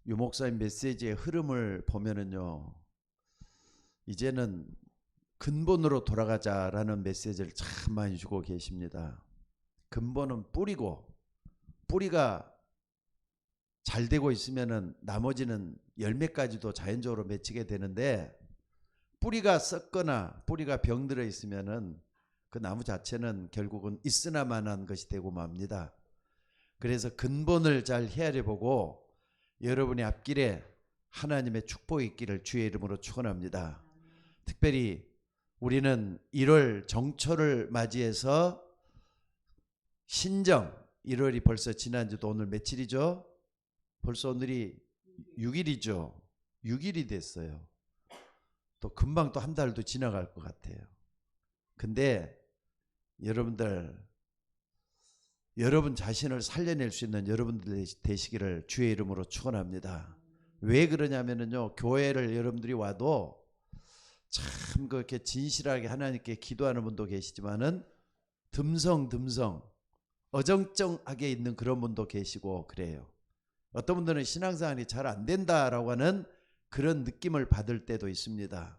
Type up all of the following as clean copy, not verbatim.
유 목사님 메시지의 흐름을 보면은요, 이제는 근본으로 돌아가자라는 메시지를 참 많이 주고 계십니다. 근본은 뿌리고, 뿌리가 잘 되고 있으면은 나머지는 열매까지도 자연적으로 맺히게 되는데, 뿌리가 썩거나 뿌리가 병들어 있으면은 그 나무 자체는 결국은 있으나마나한 것이 되고 맙니다. 그래서 근본을 잘 헤아려 보고 여러분의 앞길에 하나님의 축복이 있기를 주의 이름으로 축원합니다. 특별히 우리는 1월 정초를 맞이해서 신정, 1월이 벌써 지난주도 오늘 며칠이죠? 벌써 오늘이 6일이죠. 6일이 됐어요. 또 금방 또 한 달도 지나갈 것 같아요. 근데 여러분들, 여러분 자신을 살려낼 수 있는 여러분들 되시기를 주의 이름으로 축원합니다. 왜 그러냐면요, 교회를 여러분들이 와도 참 그렇게 진실하게 하나님께 기도하는 분도 계시지만은 듬성듬성 어정쩡하게 있는 그런 분도 계시고 그래요. 어떤 분들은 신앙생활이 잘 안 된다라고 하는 그런 느낌을 받을 때도 있습니다.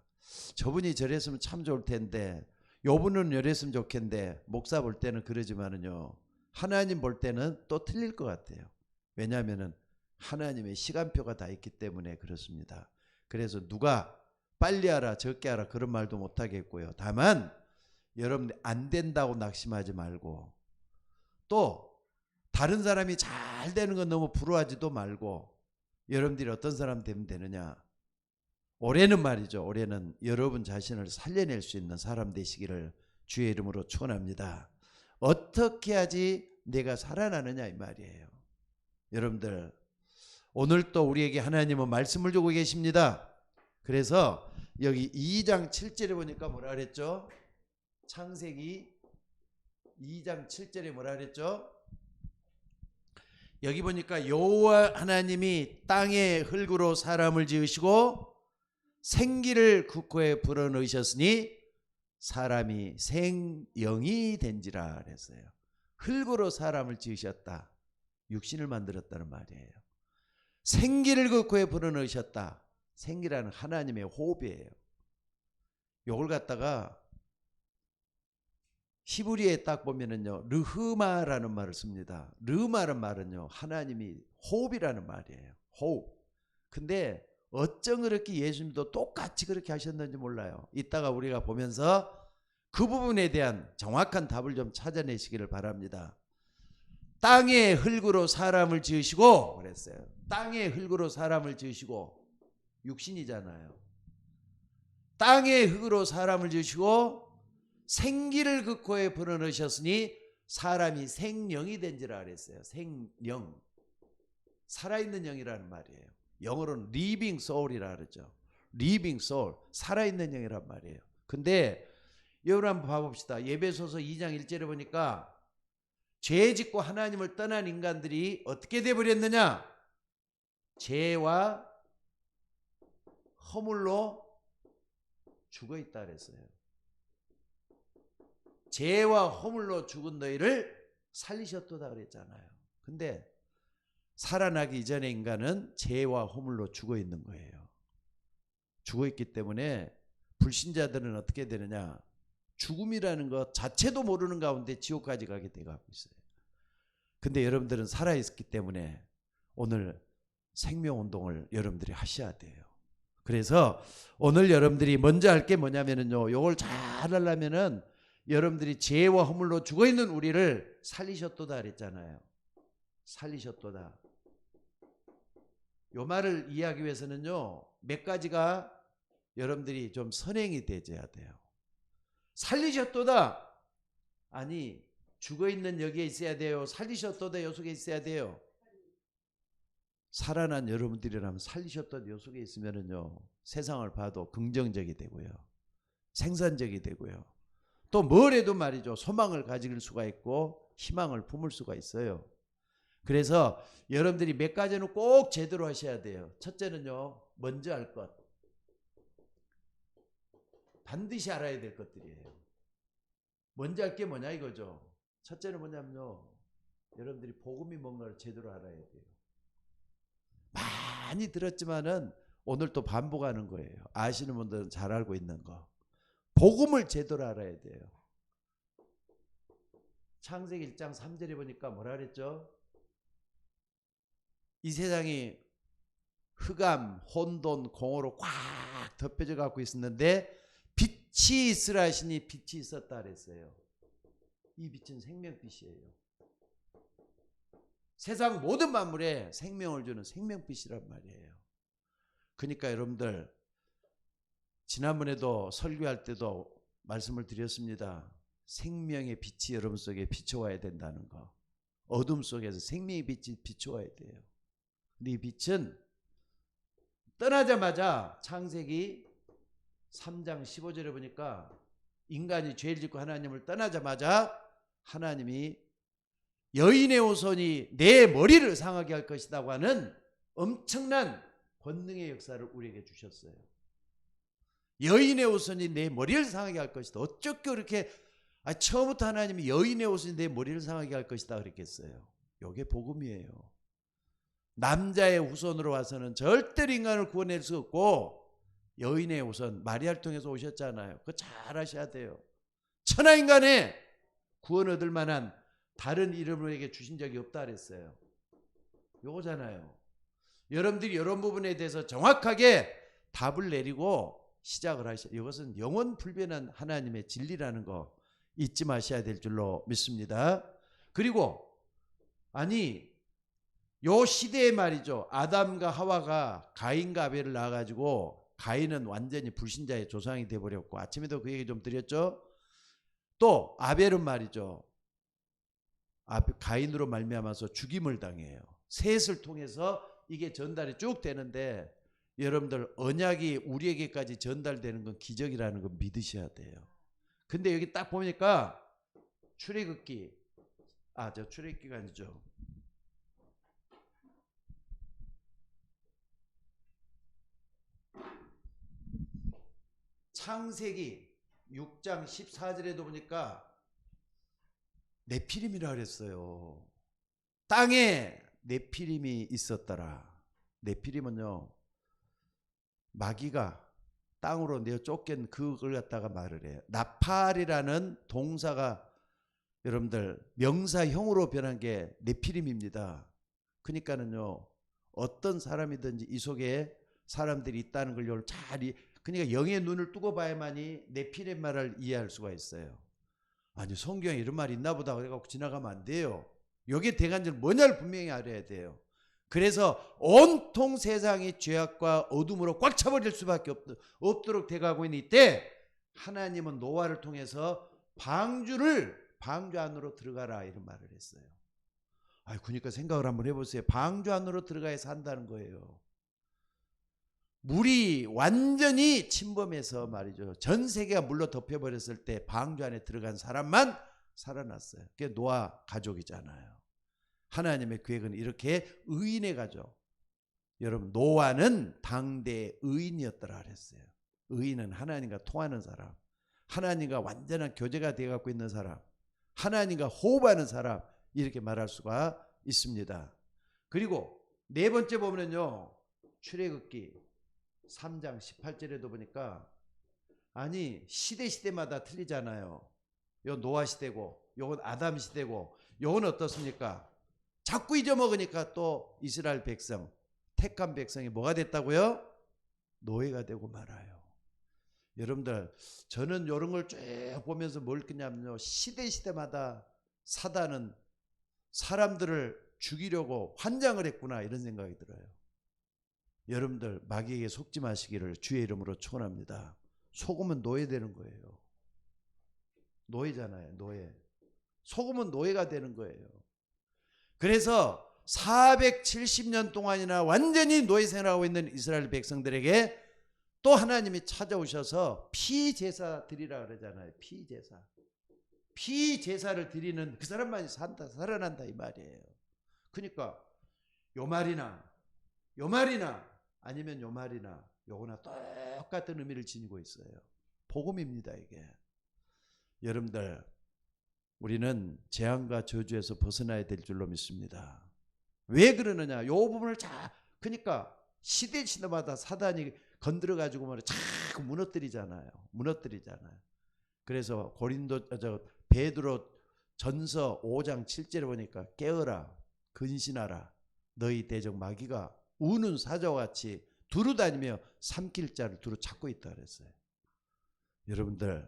저분이 저랬으면 참 좋을 텐데, 요분은 이랬으면 좋겠는데, 목사 볼 때는 그러지만은요, 하나님 볼 때는 또 틀릴 것 같아요. 왜냐하면은 하나님의 시간표가 다 있기 때문에 그렇습니다. 그래서 누가 빨리 하라 적게 하라 그런 말도 못 하겠고요. 다만 여러분 안 된다고 낙심하지 말고, 또 다른 사람이 잘 되는 건 너무 부러워하지도 말고, 여러분들이 어떤 사람 되면 되느냐, 올해는 말이죠, 올해는 여러분 자신을 살려낼 수 있는 사람 되시기를 주의 이름으로 축원합니다. 어떻게 하지 내가 살아나느냐 이 말이에요. 여러분들, 오늘 또 우리에게 하나님은 말씀을 주고 계십니다. 그래서 여기 2장 7절에 보니까 뭐라 그랬죠? 창세기 2장 7절에 뭐라 그랬죠? 여기 보니까 여호와 하나님이 땅의 흙으로 사람을 지으시고 생기를 그 코에 불어넣으셨으니 사람이 생영이 된지라 그랬어요. 흙으로 사람을 지으셨다. 육신을 만들었다는 말이에요. 생기를 그 코에 불어넣으셨다. 생기라는 하나님의 호흡이에요. 요걸 갖다가 히브리에 딱 보면은요, 르흐마라는 말을 씁니다. 르마라는 말은요, 하나님이 호흡이라는 말이에요. 호흡. 근데 어쩜 그렇게 예수님도 똑같이 그렇게 하셨는지 몰라요. 이따가 우리가 보면서 그 부분에 대한 정확한 답을 좀 찾아내시기를 바랍니다. 땅의 흙으로 사람을 지으시고 그랬어요. 땅의 흙으로 사람을 지으시고, 육신이잖아요. 땅의 흙으로 사람을 지으시고 생기를 그 코에 불어넣으셨으니 사람이 생령이 된지라 그랬어요. 생령, 살아있는 영이라는 말이에요. 영어로는 living soul이라 그러죠. living soul, 살아있는 영이란 말이에요. 근데 여러분 한번 봐봅시다. 에베소서 2장 1절에 보니까 죄 짓고 하나님을 떠난 인간들이 어떻게 되어버렸느냐? 죄와 허물로 죽어있다 그랬어요. 죄와 허물로 죽은 너희를 살리셨도다 그랬잖아요. 근데 살아나기 이전의 인간은 죄와 허물로 죽어 있는 거예요. 죽어 있기 때문에 불신자들은 어떻게 되느냐? 죽음이라는 것 자체도 모르는 가운데 지옥까지 가게 돼가고 있어요. 근데 여러분들은 살아있기 때문에 오늘 생명운동을 여러분들이 하셔야 돼요. 그래서 오늘 여러분들이 먼저 할 게 뭐냐면요, 요걸 잘 하려면은 여러분들이 죄와 허물로 죽어있는 우리를 살리셨도다 그랬잖아요. 살리셨도다. 요 말을 이해하기 위해서는요, 몇 가지가 여러분들이 좀 선행이 되어야 돼요. 살리셨도다. 아니, 죽어있는 여기에 있어야 돼요? 살리셨도다 요 속에 있어야 돼요? 살아난 여러분들이라면 살리셨도다 요 속에 있으면은요, 세상을 봐도 긍정적이 되고요, 생산적이 되고요, 또 뭘 해도 말이죠, 소망을 가질 수가 있고 희망을 품을 수가 있어요. 그래서 여러분들이 몇 가지는 꼭 제대로 하셔야 돼요. 첫째는요, 먼저 할 것, 반드시 알아야 될 것들이에요. 먼저 할 게 뭐냐 이거죠. 첫째는 뭐냐면요, 여러분들이 복음이 뭔가를 제대로 알아야 돼요. 많이 들었지만은 오늘 또 반복하는 거예요. 아시는 분들은 잘 알고 있는 거. 복음을 제대로 알아야 돼요. 창세기 1장 3절에 보니까 뭐라 그랬죠? 이 세상이 흑암, 혼돈, 공허로 꽉 덮여져 갖고 있었는데 빛이 있으라 하시니 빛이 있었다 그랬어요. 이 빛은 생명빛이에요. 세상 모든 만물에 생명을 주는 생명빛이란 말이에요. 그러니까 여러분들 지난번에도 설교할 때도 말씀을 드렸습니다. 생명의 빛이 여러분 속에 비춰와야 된다는 거. 어둠 속에서 생명의 빛이 비춰와야 돼요. 근데 이 빛은 떠나자마자 창세기 3장 15절에 보니까 인간이 죄를 짓고 하나님을 떠나자마자 하나님이 여인의 후손이 내 머리를 상하게 할 것이라고 하는 엄청난 권능의 역사를 우리에게 주셨어요. 여인의 후손이 내 머리를 상하게 할 것이다. 어쩌게 그렇게 처음부터 하나님이 여인의 후손이 내 머리를 상하게 할 것이다 그랬겠어요. 이게 복음이에요. 남자의 후손으로 와서는 절대로 인간을 구원할 수 없고 여인의 후손 마리아를 통해서 오셨잖아요. 그거 잘 아셔야 돼요. 천하인간에 구원 얻을 만한 다른 이름을 우리에게 주신 적이 없다 그랬어요. 요거잖아요. 여러분들이 이런 부분에 대해서 정확하게 답을 내리고 시작을 하셔야 돼요. 이것은 영원 불변한 하나님의 진리라는 거 잊지 마셔야 될 줄로 믿습니다. 그리고 요 시대에 말이죠. 아담과 하와가 가인과 아벨을 낳아가지고 가인은 완전히 불신자의 조상이 돼버렸고 아침에도 그 얘기 좀 드렸죠. 또 아벨은 말이죠. 가인으로 말미암아서 죽임을 당해요. 셋을 통해서 이게 전달이 쭉 되는데 여러분들 언약이 우리에게까지 전달되는 건 기적이라는 거 믿으셔야 돼요. 근데 여기 딱 보니까 출애굽기가 아니죠. 창세기 6장 14절에도 보니까 네피림이라 그랬어요. 땅에 네피림이 있었더라. 네피림은요, 마귀가 땅으로 내어 쫓긴 그걸 갖다가 말을 해요. 나팔이라는 동사가 여러분들 명사형으로 변한 게 네피림입니다. 그러니까는요, 어떤 사람이든지 이 속에 사람들이 있다는 걸 잘 그러니까 영의 눈을 뜨고 봐야만이 네피림 말을 이해할 수가 있어요. 아니 성경에 이런 말이 있나 보다 그래갖고 지나가면 안 돼요. 여기에 대간절 뭐냐를 분명히 알아야 돼요. 그래서 온통 세상이 죄악과 어둠으로 꽉 차버릴 수밖에 없도록 돼가고 있는 이때 하나님은 노아를 통해서 방주 안으로 들어가라 이런 말을 했어요. 그러니까 생각을 한번 해보세요. 방주 안으로 들어가야 산다는 거예요. 물이 완전히 침범해서 말이죠. 전 세계가 물로 덮여버렸을 때 방주 안에 들어간 사람만 살아났어요. 그게 노아 가족이잖아요. 하나님의 계획은 이렇게 의인의 가족. 여러분 노아는 당대 의인이었더라 그랬어요. 의인은 하나님과 통하는 사람, 하나님과 완전한 교제가 되어갖고 있는 사람, 하나님과 호흡하는 사람 이렇게 말할 수가 있습니다. 그리고 네 번째 보면요. 출애굽기 3장 18절에도 보니까 시대마다 틀리잖아요. 요 노아 시대고 요건 아담 시대고 요건 어떻습니까? 자꾸 잊어먹으니까 또 이스라엘 백성 택한 백성이 뭐가 됐다고요? 노예가 되고 말아요. 여러분들 저는 이런 걸 쭉 보면서 뭘 느끼냐면요. 시대마다 사단은 사람들을 죽이려고 환장을 했구나 이런 생각이 들어요. 여러분들 마귀에게 속지 마시기를 주의 이름으로 축원합니다. 속으면 노예되는 거예요. 노예잖아요. 노예. 속으면 노예가 되는 거예요. 그래서 470년 동안이나 완전히 노예 생활하고 있는 이스라엘 백성들에게 또 하나님이 찾아오셔서 피제사 드리라 그러잖아요. 피제사를 드리는 그 사람만이 살아난다 이 말이에요. 그러니까 요 말이나 아니면 요 말이나 요거나 똑같은 의미를 지니고 있어요. 복음입니다 이게. 여러분들 우리는 재앙과 저주에서 벗어나야 될 줄로 믿습니다. 왜 그러느냐? 요 부분을 그러니까 시대마다 사단이 건드려가지고 말이야 자꾸 무너뜨리잖아요. 그래서 베드로 전서 5장 7절에 보니까 깨어라 근신하라 너희 대적 마귀가 우는 사자와 같이 두루다니며 삼킬 자를 두루 찾고 있다 그랬어요. 여러분들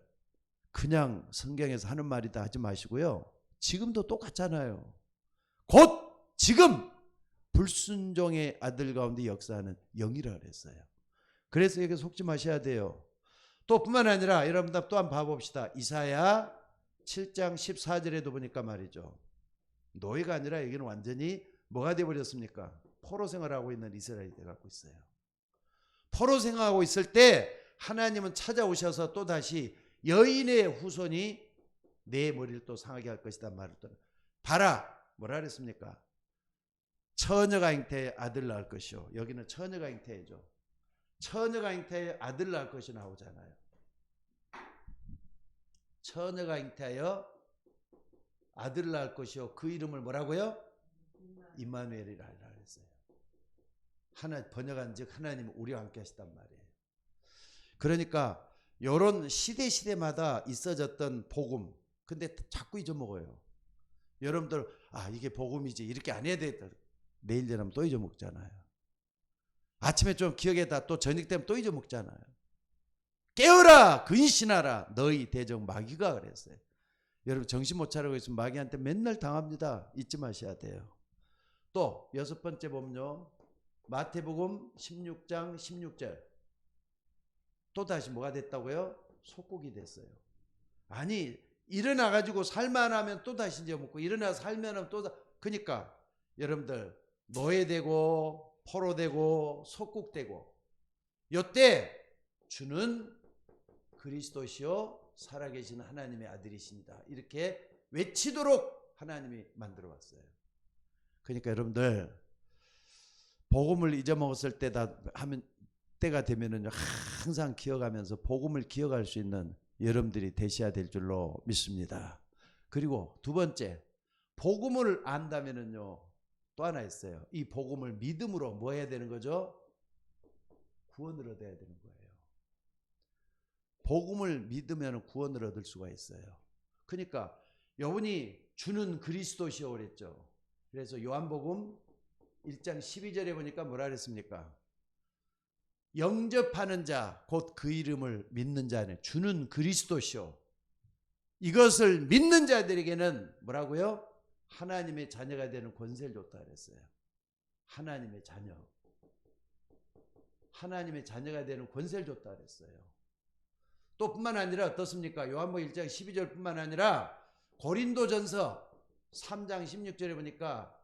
그냥 성경에서 하는 말이다 하지 마시고요. 지금도 똑같잖아요. 곧 지금 불순종의 아들 가운데 역사하는 영이라 그랬어요. 그래서 여기 속지 마셔야 돼요. 또 뿐만 아니라 여러분들 또 한번 봐봅시다. 이사야 7장 14절에도 보니까 말이죠. 노예가 아니라 여기는 완전히 뭐가 되어버렸습니까? 포로 생활하고 있는 이스라엘이 돼갖고 있어요. 포로 생활하고 있을 때 하나님은 찾아오셔서 또다시 여인의 후손이 내 머리를 또 상하게 할 것이다 말을 또 봐라 뭐라 그랬습니까? 처녀가 잉태의 아들 낳을 것이요. 여기는 처녀가 잉태죠. 처녀가 잉태의 아들 낳을 것이 나오잖아요. 처녀가 잉태하여 아들 낳을 것이요. 그 이름을 뭐라고요? 임마누엘이라 그랬어요. 번역한 즉 하나님은 우리와 함께 하시단 말이에요. 그러니까 이런 시대마다 있어졌던 복음 근데 자꾸 잊어먹어요. 여러분들 이게 복음이지 이렇게 안 해야 되겠다. 내일 되면 또 잊어먹잖아요. 아침에 좀 기억에다 또 저녁 되면 또 잊어먹잖아요. 깨어라 근신하라 너희 대적 마귀가 그랬어요. 여러분 정신 못 차리고 있으면 마귀한테 맨날 당합니다. 잊지 마셔야 돼요. 또 6번째 보면요. 마태복음 16장 16절 또 다시 뭐가 됐다고요? 속국이 됐어요. 아니 일어나가지고 살만하면 또 다시 잊어먹고 일어나 살면 또 그러니까 여러분들 노예되고 포로되고 속국되고 요때 주는 그리스도시요 살아계신 하나님의 아들이십니다. 이렇게 외치도록 하나님이 만들어 왔어요. 그러니까 여러분들 복음을 잊어먹었을 때가 되면은 항상 기억하면서 복음을 기억할 수 있는 여러분들이 되셔야 될 줄로 믿습니다. 그리고 두 번째 복음을 안다면은요 또 하나 있어요. 이 복음을 믿음으로 뭐 해야 되는 거죠? 구원을 얻어야 되는 거예요. 복음을 믿으면 구원을 얻을 수가 있어요. 그러니까 여분이 주는 그리스도시오 그랬죠. 그래서 요한복음 1장 12절에 보니까 뭐라 그랬습니까? 영접하는 자 곧 그 이름을 믿는 자는 주는 그리스도시오. 이것을 믿는 자들에게는 뭐라고요? 하나님의 자녀가 되는 권세를 줬다 그랬어요. 하나님의 자녀. 하나님의 자녀가 되는 권세를 줬다 그랬어요. 또 뿐만 아니라 어떻습니까? 요한복음 1장 12절 뿐만 아니라 고린도전서 3장 16절에 보니까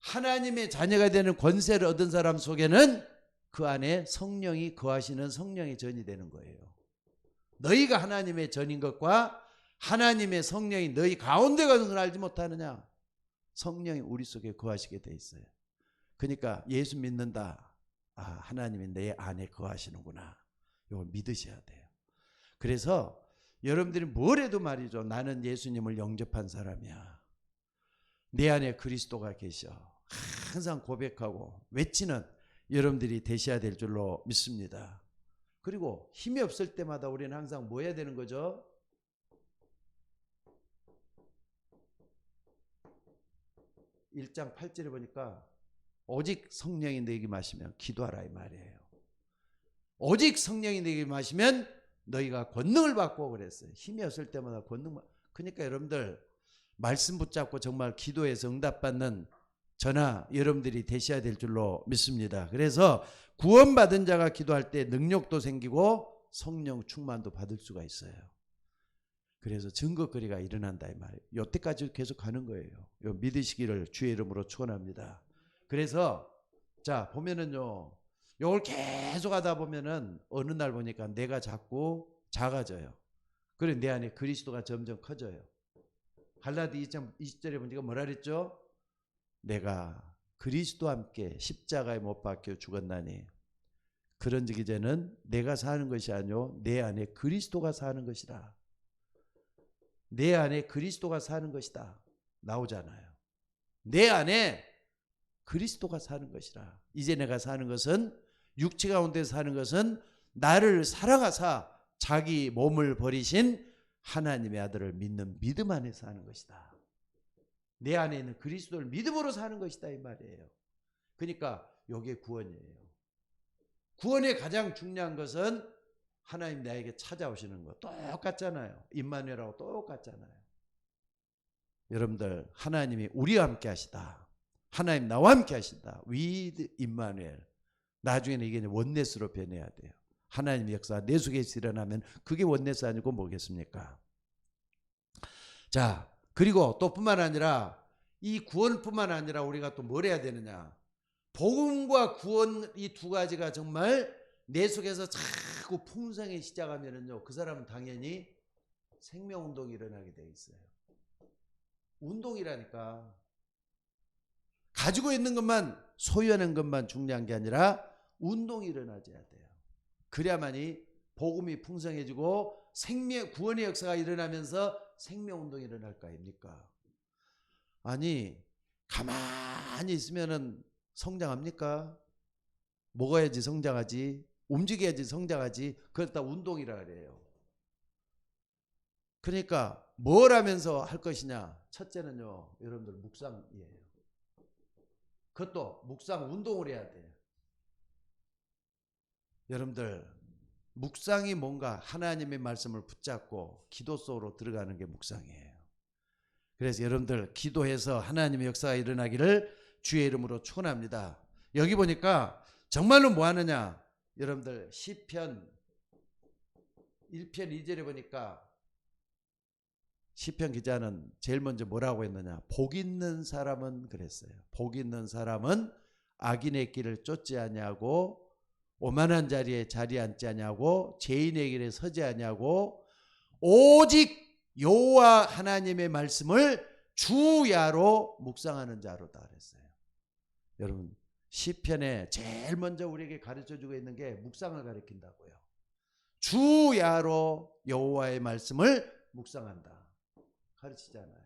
하나님의 자녀가 되는 권세를 얻은 사람 속에는 그 안에 성령이 거하시는 성령의 전이 되는 거예요. 너희가 하나님의 전인 것과 하나님의 성령이 너희 가운데 가는 걸 알지 못하느냐? 성령이 우리 속에 거하시게 돼 있어요. 그러니까 예수 믿는다. 하나님이 내 안에 거하시는구나. 이걸 믿으셔야 돼요. 그래서 여러분들이 뭘 해도 말이죠. 나는 예수님을 영접한 사람이야. 내 안에 그리스도가 계셔. 항상 고백하고 외치는 여러분들이 되셔야 될 줄로 믿습니다. 그리고 힘이 없을 때마다 우리는 항상 뭐 해야 되는 거죠? (1장 8절에) 보니까 오직 성령이 내게 마시면 기도하라 이 말이에요. 오직 성령이 내게 마시면 너희가 권능을 받고 그랬어요. 힘이 없을 때마다 권능. 그러니까 여러분들 말씀 붙잡고 정말 기도해서 응답받는 저나 여러분들이 되셔야 될 줄로 믿습니다. 그래서 구원받은 자가 기도할 때 능력도 생기고 성령 충만도 받을 수가 있어요. 그래서 증거거리가 일어난다 이 말이에요. 여태까지 계속 가는 거예요. 믿으시기를 주의 이름으로 축원합니다. 그래서 자 보면은요. 이걸 계속 하다 보면은 어느 날 보니까 내가 자꾸 작아져요. 그래 내 안에 그리스도가 점점 커져요. 갈라디 2장 20절에 보니까 뭐라 그랬죠? 내가 그리스도와 함께 십자가에 못 박혀 죽었나니 그런즉 이제는 내가 사는 것이 아니요 내 안에 그리스도가 사는 것이다. 내 안에 그리스도가 사는 것이다. 나오잖아요. 내 안에 그리스도가 사는 것이라. 이제 내가 사는 것은 육체 가운데 사는 것은 나를 사랑하사 자기 몸을 버리신 하나님의 아들을 믿는 믿음 안에서 사는 것이다. 내 안에 있는 그리스도를 믿음으로 사는 것이다 이 말이에요. 그러니까 이게 구원이에요. 구원의 가장 중요한 것은 하나님 나에게 찾아오시는 거 똑같잖아요. 임마누엘하고 똑같잖아요. 여러분들 하나님이 우리와 함께 하시다. 하나님 나와 함께 하신다. with 임마누엘. 나중에는 이게 원네스로 변해야 돼요. 하나님 역사 내 속에서 일어나면 그게 원네스 아니고 뭐겠습니까? 자, 그리고 또 뿐만 아니라 이 구원뿐만 아니라 우리가 또 뭘 해야 되느냐? 복음과 구원 이 두 가지가 정말 내 속에서 자꾸 풍성히 시작하면은요, 그 사람은 당연히 생명운동이 일어나게 돼 있어요. 운동이라니까. 가지고 있는 것만, 소유하는 것만 중요한 게 아니라 운동이 일어나줘야 돼요. 그래야만이 복음이 풍성해지고 구원의 역사가 일어나면서 생명운동이 일어날 거 아닙니까? 아니, 가만히 있으면은 성장합니까? 먹어야지 성장하지, 움직여야지 성장하지. 그렇다 운동이라 그래요. 그러니까 뭘 하면서 할 것이냐? 첫째는요, 여러분들 묵상이에요. 그것도 묵상 운동을 해야 돼요. 여러분들 묵상이 뭔가 하나님의 말씀을 붙잡고 기도 속으로 들어가는 게 묵상이에요. 그래서 여러분들 기도해서 하나님의 역사가 일어나기를 주의 이름으로 축원합니다. 여기 보니까 정말로 뭐 하느냐? 여러분들 시편 1편 2절에 보니까 시편 기자는 제일 먼저 뭐라고 했느냐? 복 있는 사람은 그랬어요. 복 있는 사람은 악인의 길을 쫓지 아니하고 오만한 자리에 자리 앉지 아니하고 죄인의 길에 서지 아니하고 오직 여호와 하나님의 말씀을 주야로 묵상하는 자로다 그랬어요. 여러분 시편에 제일 먼저 우리에게 가르쳐주고 있는 게 묵상을 가르친다고요. 주야로 여호와의 말씀을 묵상한다 가르치잖아요.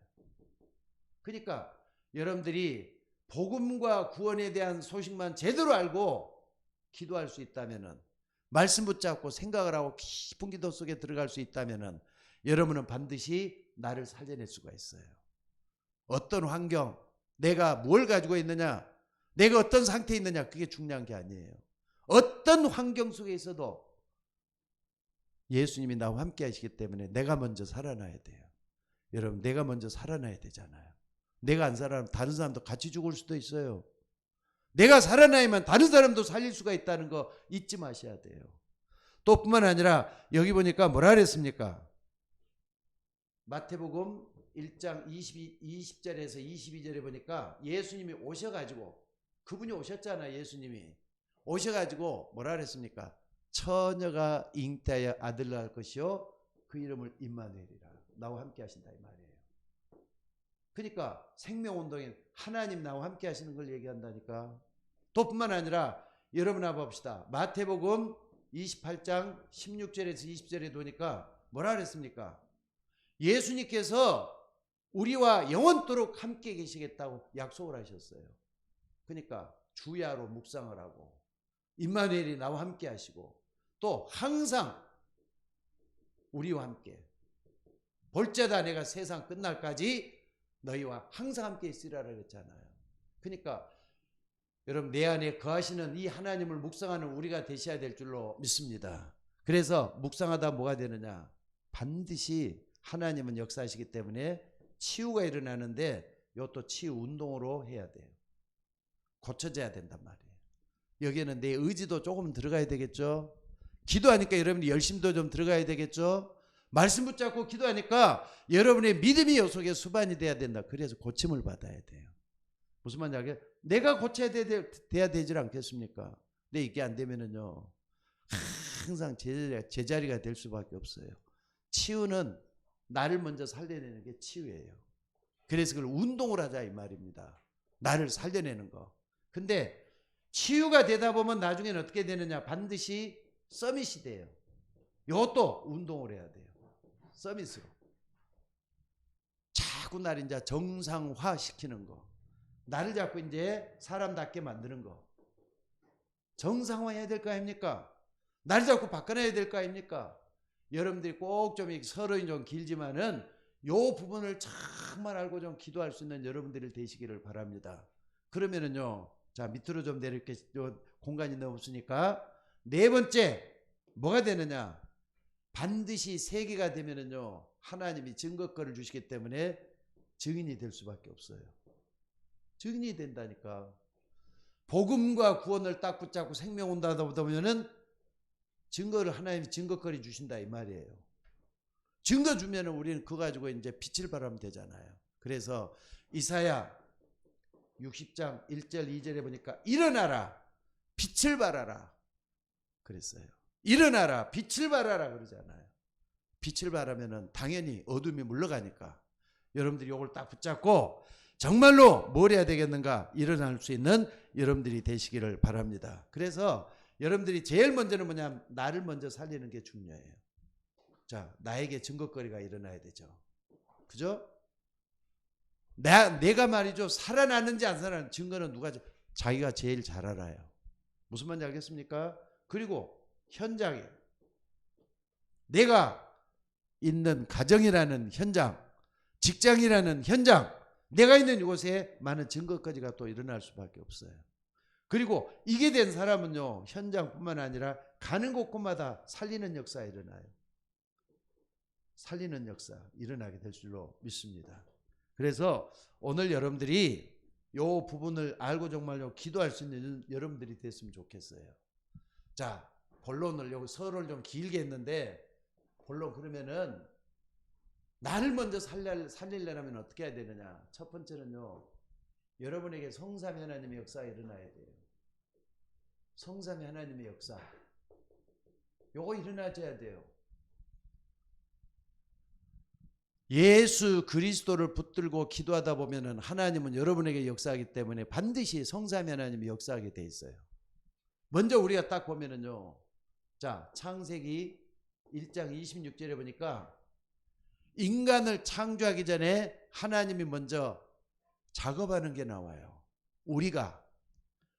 그러니까 여러분들이 복음과 구원에 대한 소식만 제대로 알고 기도할 수 있다면은, 말씀 붙잡고 생각을 하고 깊은 기도 속에 들어갈 수 있다면은 여러분은 반드시 나를 살려낼 수가 있어요. 어떤 환경, 내가 뭘 가지고 있느냐, 내가 어떤 상태에 있느냐, 그게 중요한 게 아니에요. 어떤 환경 속에 있어도 예수님이 나와 함께 하시기 때문에 내가 먼저 살아나야 돼요. 여러분 내가 먼저 살아나야 되잖아요. 내가 안 살아나면 다른 사람도 같이 죽을 수도 있어요. 내가 살아나야만 다른 사람도 살릴 수가 있다는 거 잊지 마셔야 돼요. 또 뿐만 아니라 여기 보니까 뭐라 그랬습니까? 마태복음 1장 20절에서 22절에 보니까 예수님이 오셔가지고, 그분이 오셨잖아요. 예수님이 오셔가지고 뭐라 그랬습니까? 처녀가 잉태하여 아들을 낳을 것이요 그 이름을 임마누엘이라, 나와 함께 하신다 이 말이에요. 그러니까 생명운동에 하나님 나와 함께 하시는 걸 얘기한다니까. 또 뿐만 아니라 여러분 한번 봅시다. 마태복음 28장 16절에서 20절에 보니까 뭐라 그랬습니까? 예수님께서 우리와 영원토록 함께 계시겠다고 약속을 하셨어요. 그러니까 주야로 묵상을 하고 임마누엘이 나와 함께 하시고 또 항상 우리와 함께, 볼자다 내가 세상 끝날까지 너희와 항상 함께 있으리라 그랬잖아요. 그러니까 여러분 내 안에 거하시는 이 하나님을 묵상하는 우리가 되셔야 될 줄로 믿습니다. 그래서 묵상하다 뭐가 되느냐? 반드시 하나님은 역사하시기 때문에 치유가 일어나는데 이것도 치유 운동으로 해야 돼요. 고쳐져야 된단 말이에요. 여기에는 내 의지도 조금 들어가야 되겠죠. 기도하니까 여러분이 열심도 좀 들어가야 되겠죠. 말씀 붙잡고 기도하니까 여러분의 믿음이 요 속에 수반이 돼야 된다. 그래서 고침을 받아야 돼요. 무슨 말인지 알겠어요? 내가 고쳐야 돼야 되지 않겠습니까? 근데 이게 안 되면은요 항상 제자리가 될 수밖에 없어요. 치유는 나를 먼저 살려내는 게 치유예요. 그래서 그걸 운동을 하자 이 말입니다. 나를 살려내는 거. 근데 치유가 되다 보면 나중에는 어떻게 되느냐? 반드시 서밋이 돼요. 이것도 운동을 해야 돼요. 서밋으로. 자꾸 날 이제 정상화 시키는 거. 나를 자꾸 이제 사람답게 만드는 거. 정상화해야 될 거 아닙니까? 나를 자꾸 바꿔내야 될 거 아닙니까? 여러분들이 꼭 좀 서론이 좀 길지만은 요 부분을 정말 알고 좀 기도할 수 있는 여러분들이 되시기를 바랍니다. 그러면은요, 자 밑으로 좀 내릴게. 공간이 너무 없으니까. 네 번째 뭐가 되느냐? 반드시 세계가 되면은요, 하나님이 증거거리를 주시기 때문에 증인이 될 수밖에 없어요. 증인이 된다니까. 복음과 구원을 딱 붙잡고 생명 온다다 보면은 증거를 하나님이 증거거리 주신다 이 말이에요. 증거 주면은 우리는 그거 가지고 이제 빛을 발하면 되잖아요. 그래서 이사야 60장 1절 2절에 보니까 일어나라 빛을 발하라 그랬어요. 일어나라 빛을 발하라 그러잖아요. 빛을 발하면은 당연히 어둠이 물러가니까 여러분들이 이걸 딱 붙잡고 정말로 뭘 해야 되겠는가 일어날 수 있는 여러분들이 되시기를 바랍니다. 그래서 여러분들이 제일 먼저는 뭐냐면 나를 먼저 살리는 게 중요해요. 자, 나에게 증거거리가 일어나야 되죠. 그죠? 내가 말이죠. 살아났는지 안 살아났는지 증거는 누가 자기가 제일 잘 알아요. 무슨 말인지 알겠습니까? 그리고 현장에 내가 있는 가정이라는 현장, 직장이라는 현장, 내가 있는 이곳에 많은 증거거리가 또 일어날 수밖에 없어요. 그리고 이게 된 사람은요, 현장뿐만 아니라 가는 곳곳마다 살리는 역사가 일어나요. 살리는 역사 일어나게 될 줄로 믿습니다. 그래서 오늘 여러분들이 이 부분을 알고 정말로 기도할 수 있는 여러분들이 됐으면 좋겠어요. 자, 본론을 여기 서론을 좀 길게 했는데 본론 그러면은 나를 먼저 살리려면 어떻게 해야 되느냐? 첫 번째는요, 여러분에게 성삼위 하나님의 역사가 일어나야 돼요. 성삼위 하나님의 역사. 요거 일어나줘야 돼요. 예수 그리스도를 붙들고 기도하다 보면은 하나님은 여러분에게 역사하기 때문에 반드시 성삼위 하나님이 역사하게 돼 있어요. 먼저 우리가 딱 보면은요. 자, 창세기 1장 26절에 보니까 인간을 창조하기 전에 하나님이 먼저 작업하는 게 나와요. 우리가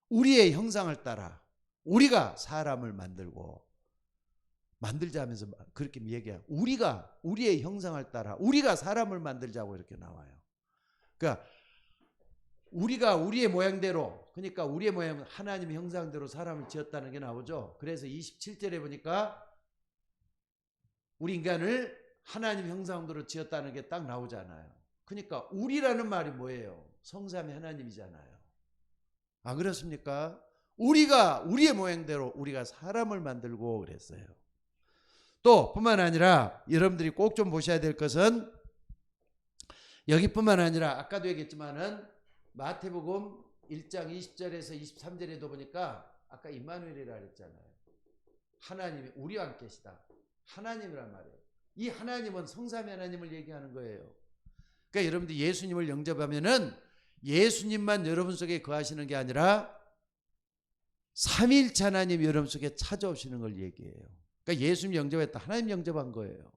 우리의 형상을 따라 우리가 사람을 만들자 하면서 그렇게 얘기해요. 우리가 우리의 형상을 따라 우리가 사람을 만들자고 이렇게 나와요. 그러니까 우리가 우리의 모양대로, 그러니까 우리의 모양 하나님의 형상대로 사람을 지었다는 게 나오죠. 그래서 27절에 보니까 우리 인간을 하나님 형상대로 지었다는 게 딱 나오잖아요. 그러니까 우리라는 말이 뭐예요? 성삼위 하나님이잖아요. 안 그렇습니까? 우리가 우리의 모양대로 우리가 사람을 만들고 그랬어요. 또 뿐만 아니라 여러분들이 꼭 좀 보셔야 될 것은 여기뿐만 아니라 아까도 얘기했지만은 마태복음 1장 20절에서 23절에도 보니까 아까 임마누엘이라 그랬잖아요. 하나님이 우리와 함께 계시다. 하나님이란 말이에요. 이 하나님은 성삼위 하나님을 얘기하는 거예요. 그러니까 여러분들이 예수님을 영접하면은 예수님만 여러분 속에 거하시는 게 아니라 삼위일체 하나님이 여러분 속에 찾아오시는 걸 얘기해요. 그러니까 예수님 영접했다. 하나님 영접한 거예요.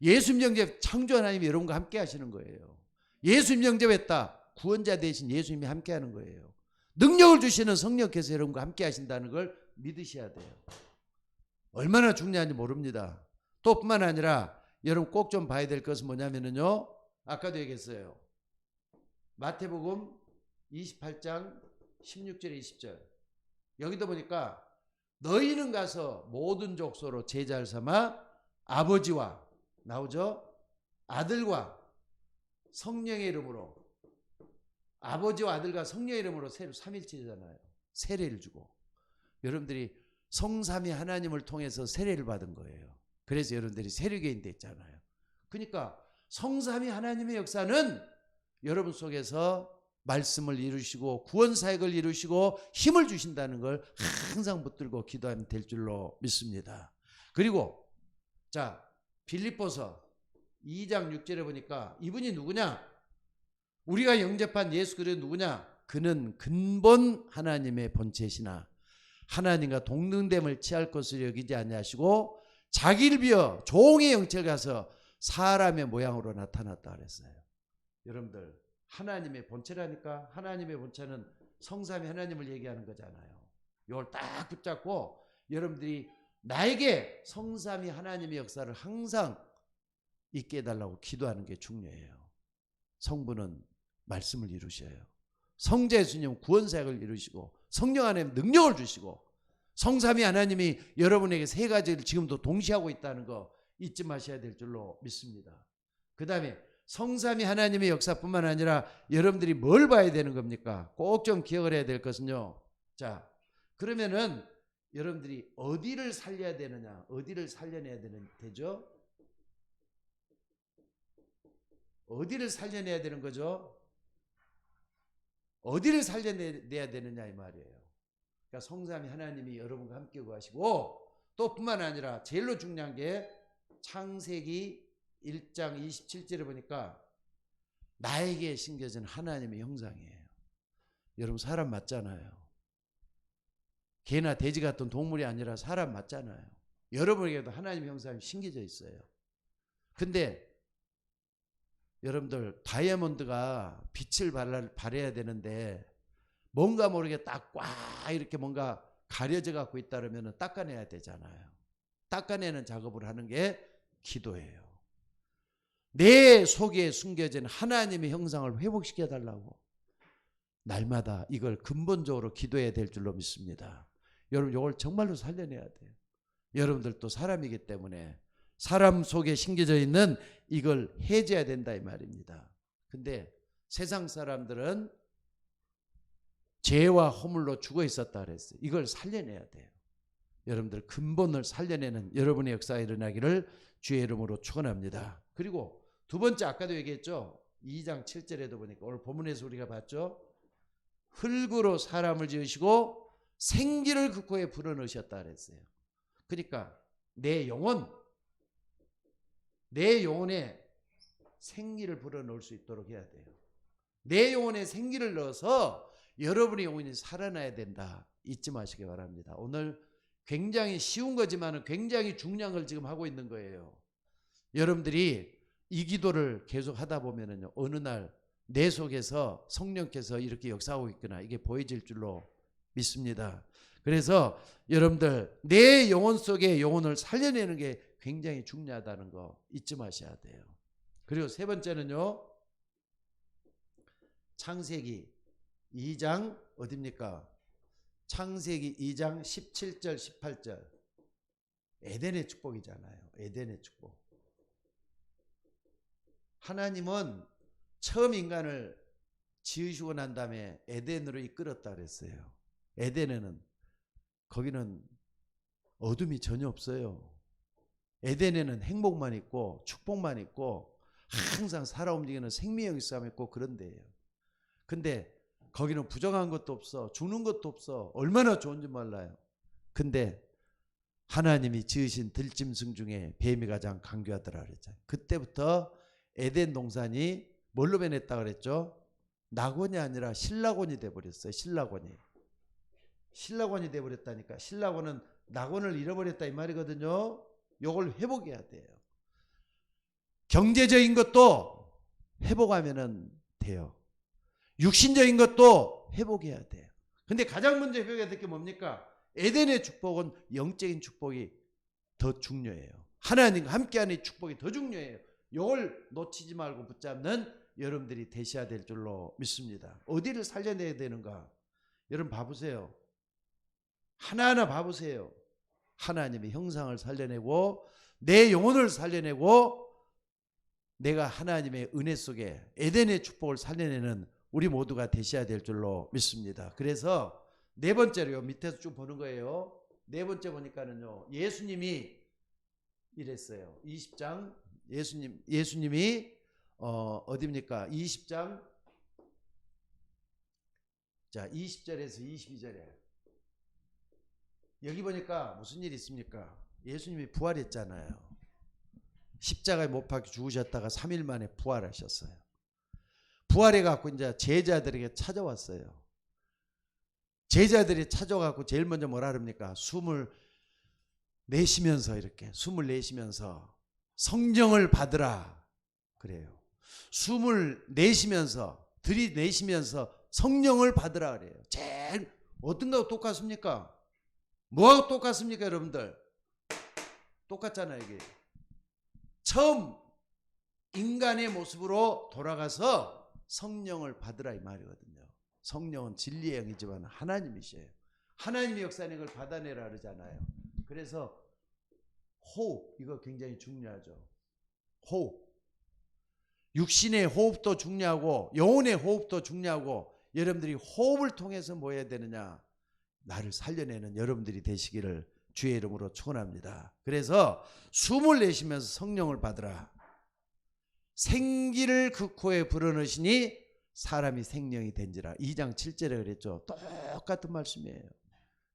예수님 영접 창조 하나님이 여러분과 함께 하시는 거예요. 예수님 영접했다. 구원자 대신 예수님이 함께 하는 거예요. 능력을 주시는 성령께서 여러분과 함께 하신다는 걸 믿으셔야 돼요. 얼마나 중요한지 모릅니다. 또 뿐만 아니라 여러분 꼭 좀 봐야 될 것은 뭐냐면요. 아까도 얘기했어요. 마태복음 28장 16절 20절. 여기도 보니까 너희는 가서 모든 족속으로 제자를 삼아 아버지와 나오죠? 아들과 성령의 이름으로, 아버지와 아들과 성령의 이름으로 삼일체잖아요. 세례를 주고 여러분들이 성삼위 하나님을 통해서 세례를 받은 거예요. 그래서 여러분들이 세례교인 됐잖아요. 그러니까 성삼위 하나님의 역사는 여러분 속에서 말씀을 이루시고 구원사역을 이루시고 힘을 주신다는 걸 항상 붙들고 기도하면 될 줄로 믿습니다. 그리고 자, 빌립보서 2장 6절에 보니까 이분이 누구냐? 우리가 영접한 예수 그리스도 누구냐? 그는 근본 하나님의 본체시나 하나님과 동등됨을 취할 것을 여기지 아니하시고 자기를 비어 종의 형체를 가서 사람의 모양으로 나타났다 그랬어요. 여러분들 하나님의 본체라니까. 하나님의 본체는 성삼위 하나님을 얘기하는 거잖아요. 이걸 딱 붙잡고 여러분들이 나에게 성삼위 하나님의 역사를 항상 있게 해달라고 기도하는 게 중요해요. 성부는 말씀을 이루셔요. 성자 예수님은 구원사역을 이루시고 성령 하나님 능력을 주시고 성삼위 하나님이 여러분에게 세 가지를 지금도 동시하고 있다는 거 잊지 마셔야 될 줄로 믿습니다. 그 다음에 성삼위 하나님의 역사뿐만 아니라 여러분들이 뭘 봐야 되는 겁니까? 꼭 좀 기억을 해야 될 것은요. 자, 그러면은 여러분들이 어디를 살려야 되느냐? 어디를 살려내야 되죠? 어디를 살려내야 되는 거죠? 어디를 살려내야 되느냐 이 말이에요. 그러니까 성삼위 하나님이 여러분과 함께 구하시고 또 뿐만 아니라 제일로 중요한 게 창세기 1장 27절에 보니까 나에게 심겨진 하나님의 형상이에요. 여러분 사람 맞잖아요. 개나 돼지 같은 동물이 아니라 사람 맞잖아요. 여러분에게도 하나님의 형상이 심겨져 있어요. 근데 여러분들 다이아몬드가 빛을 발해야 되는데 뭔가 모르게 딱 꽉 이렇게 뭔가 가려져 갖고 있다 그러면 닦아내야 되잖아요. 닦아내는 작업을 하는 게 기도예요. 내 속에 숨겨진 하나님의 형상을 회복시켜 달라고 날마다 이걸 근본적으로 기도해야 될 줄로 믿습니다. 여러분 이걸 정말로 살려내야 돼요. 여러분들도 사람이기 때문에 사람 속에 심겨져 있는 이걸 해제해야 된다 이 말입니다. 근데 세상 사람들은 죄와 허물로 죽어 있었다 그랬어요. 이걸 살려내야 돼요. 여러분들 근본을 살려내는 여러분의 역사가 일어나기를 주의 이름으로 축원합니다. 그리고 두 번째 아까도 얘기했죠. 2장 7절에도 보니까 오늘 본문에서 우리가 봤죠. 흙으로 사람을 지으시고 생기를 그 코에 불어넣으셨다 그랬어요. 그러니까 내 영혼에 생기를 불어넣을 수 있도록 해야 돼요. 내 영혼에 생기를 넣어서 여러분의 영혼이 살아나야 된다. 잊지 마시기 바랍니다. 오늘 굉장히 쉬운 거지만 굉장히 중요한 걸 지금 하고 있는 거예요. 여러분들이 이 기도를 계속 하다 보면은요, 어느 날 내 속에서 성령께서 이렇게 역사하고 있구나 이게 보여질 줄로 믿습니다. 그래서 여러분들 내 영혼 속에 영혼을 살려내는 게 굉장히 중요하다는 거 잊지 마셔야 돼요. 그리고 세 번째는요, 창세기 2장 어딥니까? 창세기 2장 17절 18절 에덴의 축복이잖아요. 에덴의 축복. 하나님은 처음 인간을 지으시고 난 다음에 에덴으로 이끌었다 그랬어요. 에덴에는 거기는 어둠이 전혀 없어요. 에덴에는 행복만 있고 축복만 있고 항상 살아 움직이는 생명의 싸움이 있고 그런 데예요. 근데 거기는 부정한 것도 없어. 죽는 것도 없어. 얼마나 좋은지 몰라요. 근데 하나님이 지으신 들짐승 중에 뱀이 가장 강교하더라 그랬잖아요. 그때부터 에덴 동산이 뭘로 변했다 그랬죠? 낙원이 아니라 신락원이 돼버렸어요. 신락원이 돼버렸다니까. 신락원은 낙원을 잃어버렸다 이 말이거든요. 이걸 회복해야 돼요. 경제적인 것도 회복하면 돼요. 육신적인 것도 회복해야 돼요. 근데 가장 먼저 회복해야 될 게 뭡니까? 에덴의 축복은 영적인 축복이 더 중요해요. 하나님과 함께하는 축복이 더 중요해요. 이걸 놓치지 말고 붙잡는 여러분들이 되셔야 될 줄로 믿습니다. 어디를 살려내야 되는가? 여러분 봐보세요. 하나하나 봐보세요. 하나님의 형상을 살려내고 내 영혼을 살려내고 내가 하나님의 은혜 속에 에덴의 축복을 살려내는 우리 모두가 되셔야 될 줄로 믿습니다. 그래서 네 번째로요. 밑에서 쭉 보는 거예요. 네 번째 보니까는요. 예수님이 이랬어요. 20장 예수님이 어디입니까? 20장 자 20절에서 22절에 여기 보니까 무슨 일이 있습니까? 예수님이 부활했잖아요. 십자가에 못 박혀 죽으셨다가 3일 만에 부활하셨어요. 부활해 갖고 이제 제자들에게 찾아왔어요. 제자들이 찾아와갖고 제일 먼저 뭐라 그럽니까? 숨을 내쉬면서 성령을 받으라 그래요. 숨을 내쉬면서 들이내시면서 성령을 받으라 그래요. 제일 어떤 거하고 똑같습니까? 뭐하고 똑같습니까, 여러분들? 똑같잖아요, 이게. 처음 인간의 모습으로 돌아가서 성령을 받으라 이 말이거든요. 성령은 진리의 영이지만 하나님이셔요. 하나님의 역사는 걸 받아내라 그러잖아요. 그래서 호흡, 이거 굉장히 중요하죠. 호흡. 육신의 호흡도 중요하고 영혼의 호흡도 중요하고, 여러분들이 호흡을 통해서 뭐 해야 되느냐? 나를 살려내는 여러분들이 되시기를 주의 이름으로 축원합니다. 그래서 숨을 내쉬면서 성령을 받으라. 생기를 그 코에 불어넣으시니 사람이 생명이 된지라. 2장 7절에 그랬죠. 똑같은 말씀이에요.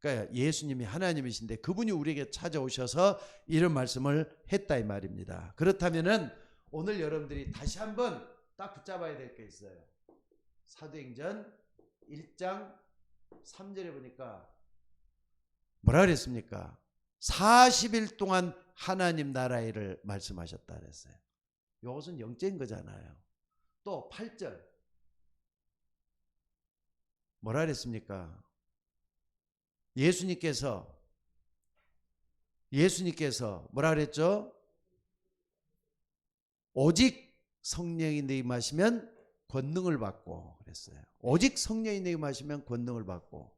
그러니까 예수님이 하나님이신데 그분이 우리에게 찾아오셔서 이런 말씀을 했다 이 말입니다. 그렇다면은 오늘 여러분들이 다시 한번 딱 붙잡아야 될 게 있어요. 사도행전 1장 3절에 보니까 뭐라 그랬습니까? 40일 동안 하나님 나라의 일을 말씀하셨다 그랬어요. 이것은 영적인 거잖아요. 또 8절 뭐라 그랬습니까? 예수님께서 뭐라 그랬죠? 오직 성령이 너희 마시면 권능을 받고 그랬어요. 오직 성령이 너희 마시면 권능을 받고.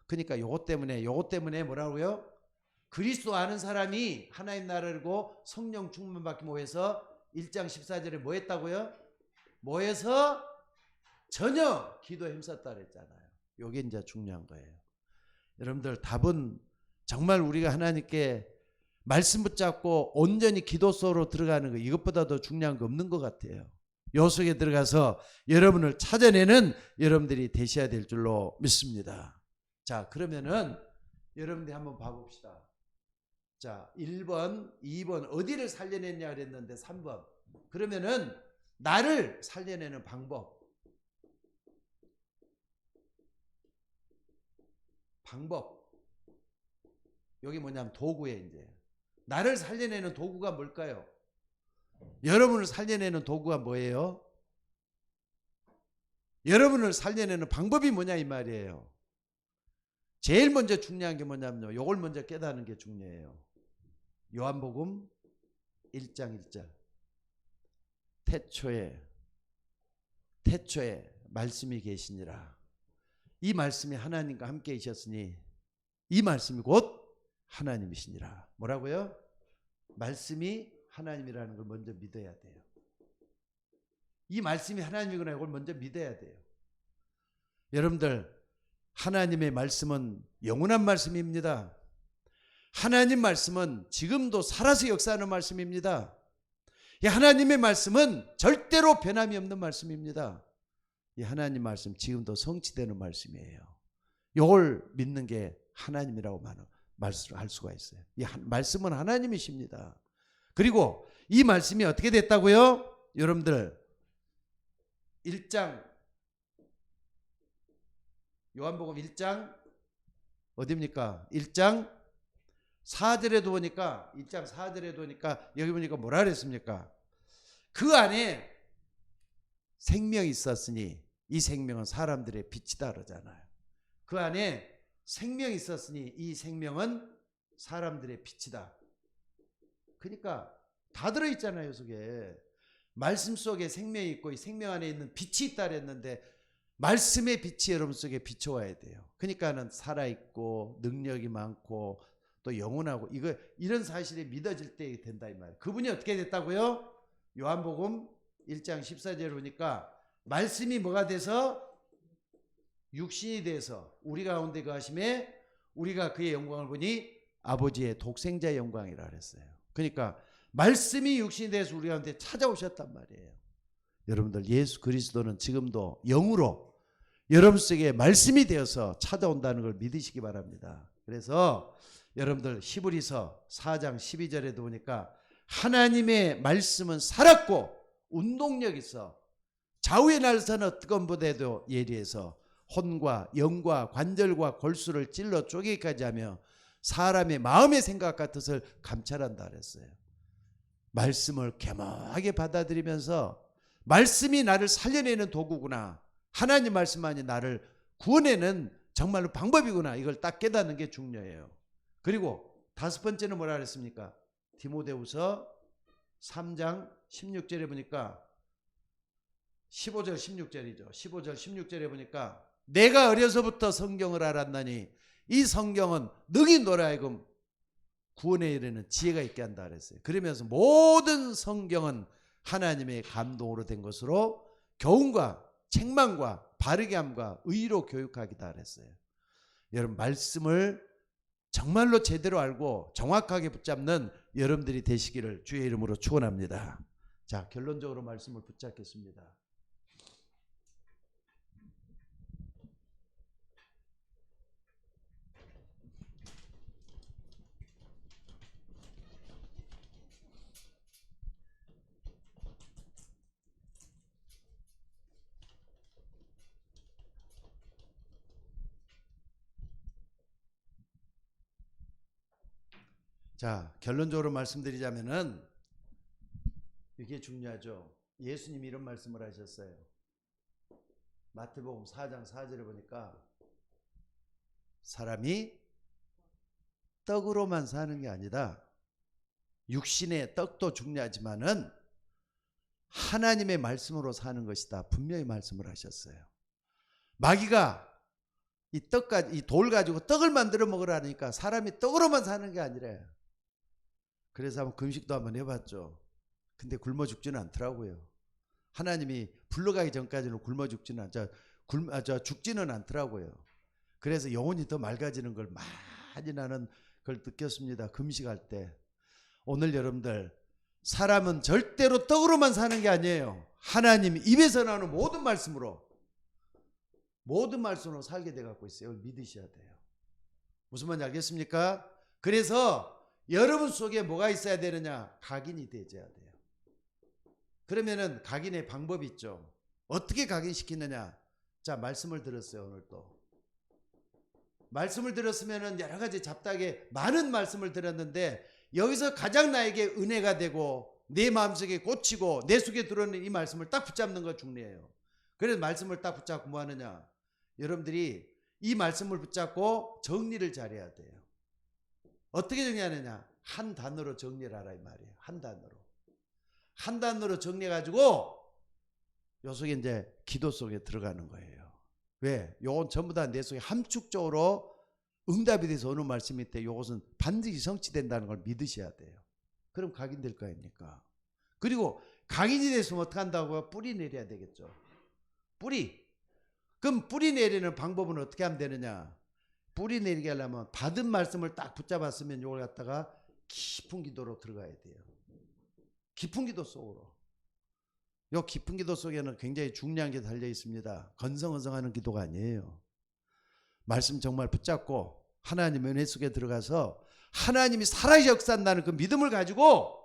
그러니까 요것 때문에 뭐라고요? 그리스도 아는 사람이 하나님 나라를 알고 성령 충만 받기 모여서 1장 14절에 뭐 했다고요? 모여서 전혀 기도에 힘썼다 그랬잖아요. 요게 이제 중요한 거예요. 여러분들 답은 정말 우리가 하나님께 말씀 붙잡고 온전히 기도 속으로 들어가는 거, 이것보다 더 중요한 거 없는 것 같아요. 요 속에 들어가서 여러분을 찾아내는 여러분들이 되셔야 될 줄로 믿습니다. 자, 그러면은 여러분들이 한번 봐봅시다. 자, 1번, 2번 어디를 살려냈냐 그랬는데 3번. 그러면은 나를 살려내는 방법. 여기 뭐냐면 도구에 이제 나를 살려내는 도구가 뭘까요? 여러분을 살려내는 도구가 뭐예요? 여러분을 살려내는 방법이 뭐냐 이 말이에요. 제일 먼저 중요한 게 뭐냐면요, 요걸 먼저 깨닫는 게 중요해요. 요한복음 1장 1절 태초에 말씀이 계시니라. 이 말씀이 하나님과 함께 계셨으니 이 말씀이 곧 하나님이시니라. 뭐라고요? 말씀이 하나님이라는 걸 먼저 믿어야 돼요. 이 말씀이 하나님이구나 이걸 먼저 믿어야 돼요. 여러분들, 하나님의 말씀은 영원한 말씀입니다. 하나님 말씀은 지금도 살아서 역사하는 말씀입니다. 이 하나님의 말씀은 절대로 변함이 없는 말씀입니다. 이 하나님 말씀 지금도 성취되는 말씀이에요. 이걸 믿는 게 하나님이라고 말씀을 할 수가 있어요. 이 말씀은 하나님이십니다. 그리고 이 말씀이 어떻게 됐다고요? 여러분들 1장 요한복음 1장 어디입니까? 1장 4절에도 보니까 1장 4절에도 보니까 여기 보니까 뭐라 그랬습니까? 그 안에 생명이 있었으니 이 생명은 사람들의 빛이다 그러잖아요. 그 안에 생명이 있었으니 이 생명은 사람들의 빛이다. 그러니까 다 들어있잖아요. 속에 말씀 속에 생명이 있고 이 생명 안에 있는 빛이 있다 그랬는데 말씀의 빛이 여러분 속에 비춰와야 돼요. 그러니까는 살아있고 능력이 많고 또 영원하고 이런 사실이 믿어질 때 된다 이 말이에요. 그분이 어떻게 됐다고요? 요한복음 1장 14절에 보니까 말씀이 뭐가 돼서 육신이 돼서 우리 가운데 거하심에 우리가 그의 영광을 보니 아버지의 독생자의 영광이라 그랬어요. 그러니까 말씀이 육신이 돼서 우리 가운데 찾아오셨단 말이에요. 여러분들 예수 그리스도는 지금도 영으로 여러분 속에 말씀이 되어서 찾아온다는 걸 믿으시기 바랍니다. 그래서 여러분들 히브리서 4장 12절에도 보니까 하나님의 말씀은 살았고 운동력 있어 좌우의 날서는 뜨거움보다도 예리해서 혼과 영과 관절과 골수를 찔러 쪼개기까지 하며 사람의 마음의 생각 같은 것을 감찰한다 그랬어요. 말씀을 겸허하게 받아들이면서 말씀이 나를 살려내는 도구구나. 하나님 말씀만이 나를 구원해는 정말로 방법이구나. 이걸 딱 깨닫는 게 중요해요. 그리고 다섯 번째는 뭐라 그랬습니까? 디모데후서 3장 16절에 보니까 15절 16절이죠. 15절 16절에 보니까 내가 어려서부터 성경을 알았나니 이 성경은 능히 너로 하여금 구원에 이르는 지혜가 있게 한다 그랬어요. 그러면서 모든 성경은 하나님의 감동으로 된 것으로 교훈과 책망과 바르게 함과 의로 교육하기다 그랬어요. 여러분 말씀을 정말로 제대로 알고 정확하게 붙잡는 여러분들이 되시기를 주의 이름으로 축원합니다. 자, 결론적으로 말씀을 붙잡겠습니다. 자, 결론적으로 말씀드리자면은 이게 중요하죠. 예수님이 이런 말씀을 하셨어요. 마태복음 4장 4절에 보니까 사람이 떡으로만 사는 게 아니다. 육신의 떡도 중요하지만은 하나님의 말씀으로 사는 것이다. 분명히 말씀을 하셨어요. 마귀가 이 돌 가지고 떡을 만들어 먹으라니까 사람이 떡으로만 사는 게 아니래. 그래서 한번 금식도 한번 해봤죠. 근데 굶어 죽지는 않더라고요. 하나님이 불러가기 전까지는 굶어 죽지는 죽지는 않더라고요. 그래서 영혼이 더 맑아지는 걸 많이 나는 걸 느꼈습니다. 금식할 때. 오늘 여러분들 사람은 절대로 떡으로만 사는 게 아니에요. 하나님 입에서 나오는 모든 말씀으로 살게 돼 갖고 있어요. 믿으셔야 돼요. 무슨 말인지 알겠습니까? 그래서 여러분 속에 뭐가 있어야 되느냐? 각인이 되어야 돼요. 그러면은 각인의 방법이 있죠. 어떻게 각인시키느냐? 자, 말씀을 들었어요. 오늘 또 말씀을 들었으면은 여러 가지 잡다하게 많은 말씀을 들었는데 여기서 가장 나에게 은혜가 되고 내 마음속에 꽂히고 내 속에 들어오는 이 말씀을 딱 붙잡는 거 중요해요. 그래서 말씀을 딱 붙잡고 뭐 하느냐? 여러분들이 이 말씀을 붙잡고 정리를 잘해야 돼요. 어떻게 정리하느냐? 한 단어로 정리를 하라 이 말이에요. 한 단어로 정리해가지고 요 속에 이제 기도 속에 들어가는 거예요. 왜? 요건 전부 다 내 속에 함축적으로 응답이 돼서 오는 말씀이 있대. 요것은 반드시 성취된다는 걸 믿으셔야 돼요. 그럼 각인될 거 아닙니까? 그리고 각인이 됐으면 어떻게 한다고요? 뿌리 내려야 되겠죠. 뿌리. 그럼 뿌리 내리는 방법은 어떻게 하면 되느냐? 뿌리 내리게 하려면 받은 말씀을 딱 붙잡았으면 이걸 갖다가 깊은 기도로 들어가야 돼요. 깊은 기도 속으로. 요 깊은 기도 속에는 굉장히 중요한 게 달려 있습니다. 건성건성하는 기도가 아니에요. 말씀 정말 붙잡고 하나님의 은혜 속에 들어가서 하나님이 살아계시 역사한다는 그 믿음을 가지고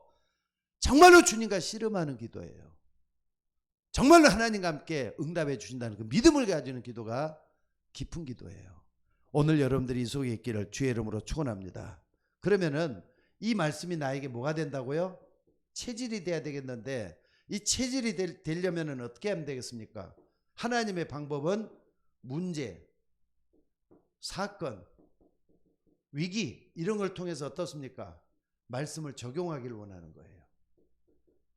정말로 주님과 씨름하는 기도예요. 정말로 하나님과 함께 응답해 주신다는 그 믿음을 가지는 기도가 깊은 기도예요. 오늘 여러분들이 이 속에 있기를 주의 이름으로 축원합니다. 그러면은 이 말씀이 나에게 뭐가 된다고요? 체질이 돼야 되겠는데 이 체질이 되려면 어떻게 하면 되겠습니까? 하나님의 방법은 문제, 사건, 위기 이런 걸 통해서 어떻습니까? 말씀을 적용하기를 원하는 거예요.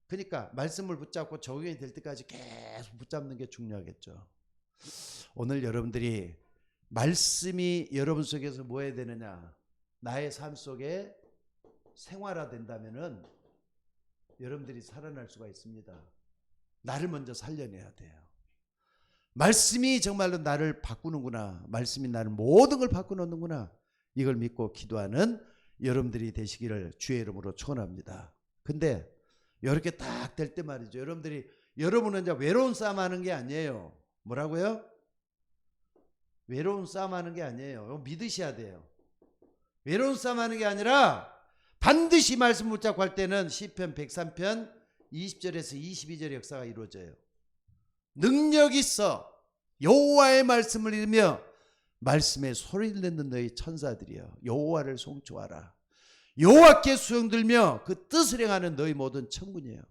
그러니까 말씀을 붙잡고 적용이 될 때까지 계속 붙잡는 게 중요하겠죠. 오늘 여러분들이 말씀이 여러분 속에서 뭐 해야 되느냐? 나의 삶 속에 생활화된다면은 여러분들이 살아날 수가 있습니다. 나를 먼저 살려내야 돼요. 말씀이 정말로 나를 바꾸는구나. 말씀이 나를 모든 걸 바꾸는구나. 이걸 믿고 기도하는 여러분들이 되시기를 주의 이름으로 축원합니다. 근데 이렇게 딱 될 때 말이죠. 여러분은 이제 외로운 싸움 하는 게 아니에요. 뭐라고요? 외로운 싸움 하는 게 아니에요. 믿으셔야 돼요. 외로운 싸움 하는 게 아니라 반드시 말씀 붙잡고 할 때는 시편 103편 20절에서 22절의 역사가 이루어져요. 능력 있어 여호와의 말씀을 읽으며 말씀에 소리를 내는 너희 천사들이여 여호와를 송축하라. 여호와께 수용들며 그 뜻을 행하는 너희 모든 천군이에요.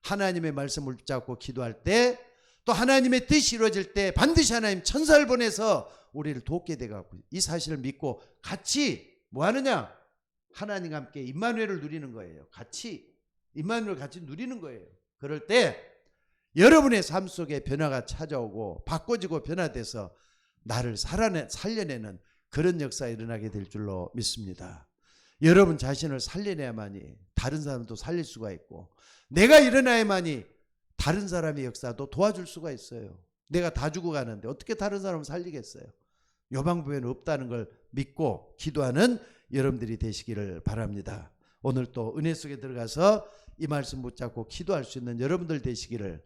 하나님의 말씀을 붙잡고 기도할 때 또 하나님의 뜻이 이루어질 때 반드시 하나님 천사를 보내서 우리를 돕게 돼가고 이 사실을 믿고 같이 뭐 하느냐? 하나님과 함께 임마누엘을 누리는 거예요. 같이 임마누엘을 같이 누리는 거예요. 그럴 때 여러분의 삶 속에 변화가 찾아오고 바꿔지고 변화돼서 나를 살려내는 그런 역사가 일어나게 될 줄로 믿습니다. 여러분 자신을 살려내야만이 다른 사람도 살릴 수가 있고, 내가 일어나야만이 다른 사람의 역사도 도와줄 수가 있어요. 내가 다 죽어가는데 어떻게 다른 사람을 살리겠어요? 요 방법에는 없다는 걸 믿고 기도하는 여러분들이 되시기를 바랍니다. 오늘 또 은혜 속에 들어가서 이 말씀 붙잡고 기도할 수 있는 여러분들 되시기를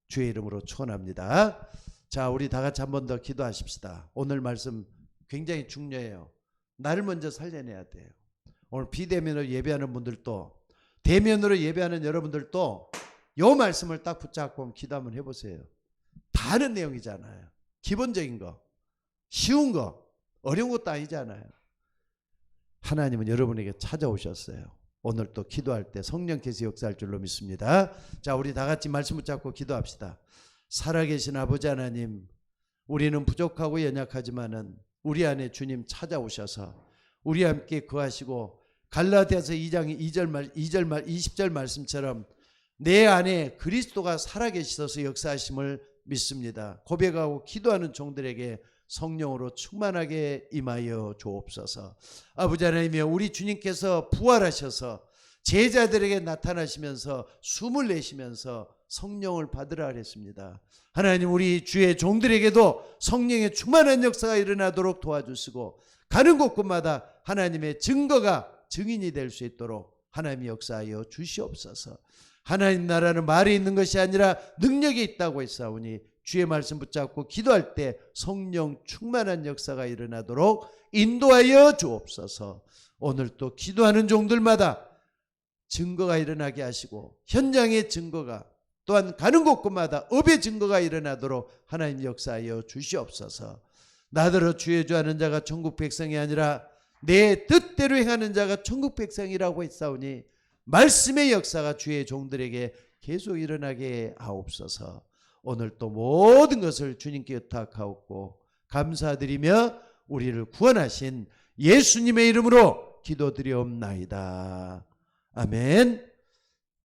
주의 이름으로 축원합니다. 자, 우리 다 같이 한 번 더 기도하십시다. 오늘 말씀 굉장히 중요해요. 나를 먼저 살려내야 돼요. 오늘 비대면으로 예배하는 분들도, 대면으로 예배하는 여러분들도 이 말씀을 딱 붙잡고 기도 한번 해보세요. 다 아는 내용이잖아요. 기본적인 거, 쉬운 거, 어려운 것도 아니잖아요. 하나님은 여러분에게 찾아오셨어요. 오늘 또 기도할 때 성령께서 역사할 줄로 믿습니다. 자, 우리 다 같이 말씀 붙잡고 기도합시다. 살아계신 아버지 하나님, 우리는 부족하고 연약하지만은 우리 안에 주님 찾아오셔서 우리 함께 거하시고, 갈라디아서 2장 20절 말씀처럼 내 안에 그리스도가 살아계셔서 역사하심을 믿습니다. 고백하고 기도하는 종들에게 성령으로 충만하게 임하여 주옵소서. 아버지 하나님이여, 우리 주님께서 부활하셔서 제자들에게 나타나시면서 숨을 내쉬면서 성령을 받으라 그랬습니다. 하나님, 우리 주의 종들에게도 성령의 충만한 역사가 일어나도록 도와주시고, 가는 곳곳마다 하나님의 증거가 증인이 될 수 있도록 하나님이 역사하여 주시옵소서. 하나님 나라는 말에 있는 것이 아니라 능력이 있다고 했사오니 주의 말씀 붙잡고 기도할 때 성령 충만한 역사가 일어나도록 인도하여 주옵소서. 오늘 또 기도하는 종들마다 증거가 일어나게 하시고, 현장의 증거가, 또한 가는 곳곳마다 업의 증거가 일어나도록 하나님 역사하여 주시옵소서. 나더러 주의 주하는 자가 천국 백성이 아니라 내 뜻대로 행하는 자가 천국 백성이라고 했사오니 말씀의 역사가 주의 종들에게 계속 일어나게 하옵소서. 오늘 또 모든 것을 주님께 의탁하옵고 감사드리며 우리를 구원하신 예수님의 이름으로 기도드리옵나이다. 아멘.